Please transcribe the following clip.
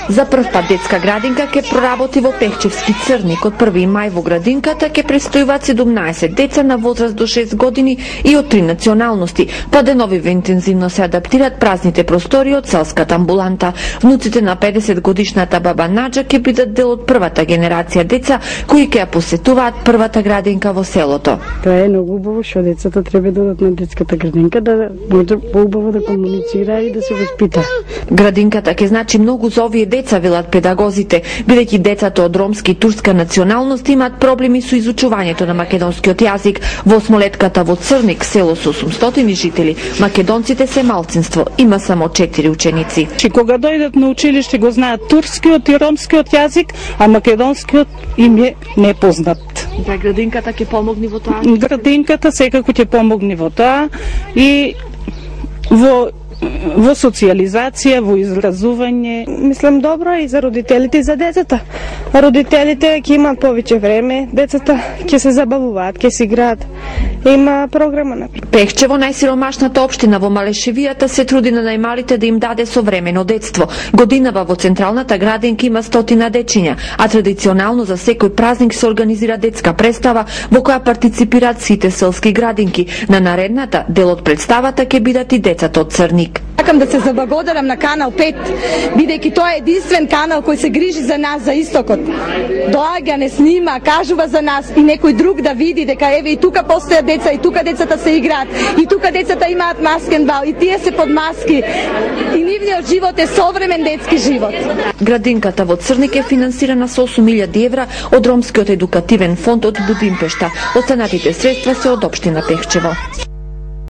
За прв пат детска градинка ќе проработи во Пехчевски Црник. Од 1 мај во градинката ќе престојуваат 17 деца на возраст до 6 години и од 3 националности. Паденовиве интензивно се адаптираат празните простори од селската амбуланта. Внуците на 50 годишната баба Наджа ќе бидат дел од првата генерација деца кои ќе ја посетуваат првата градинка во селото. Тоа е многу убаво што децата треба да одат на детската градинка, да може поубаво да комуницира и да се воспита. Градинката ќе значи многу за овие деца, велат педагозите, бидејќи децата од ромски и турска националност имаат проблеми со изучувањето на македонскиот јазик. Во осмолетката во Црник, село со 800 жители, македонците се малцинство, има само 4 ученици. Кога дојдат на училиште го знаат турскиот и ромскиот јазик, а македонскиот им е непознат. Да, градинката ќе помогне во тоа? Градинката секако ќе помогне во тоа и во социализација, во изразување. Мислам добро и за родителите и за децата. Родителите ќе имаат повеќе време, децата ќе се забавуваат, ќе се играат. Има програма на Пехчево, најсиромашната општина во Малешевијата, се труди на најмалите да им даде современо детство. Годинава во централната градинка има 100 дечиња, а традиционално за секој празник се организира детска представа во која партиципираат сите селски градинки. На наредната дел од представата ќе бидат и децата од Црник. Сакам да се заблагодарам на Канал 5, бидејќи тоа е единствен канал кој се грижи за нас, за истокот. Доаѓа, не снима, кажува за нас и некој друг да види дека еве и тука постојат деца, и тука децата се играат, и тука децата имаат маскенбал, и тие се под маски. И нивниот живот е современ детски живот. Градинката во Црник е финансирана со 8.000 евра од Ромскиот едукативен фонд од Будимпешта. Останатите средства се од општина Пехчево.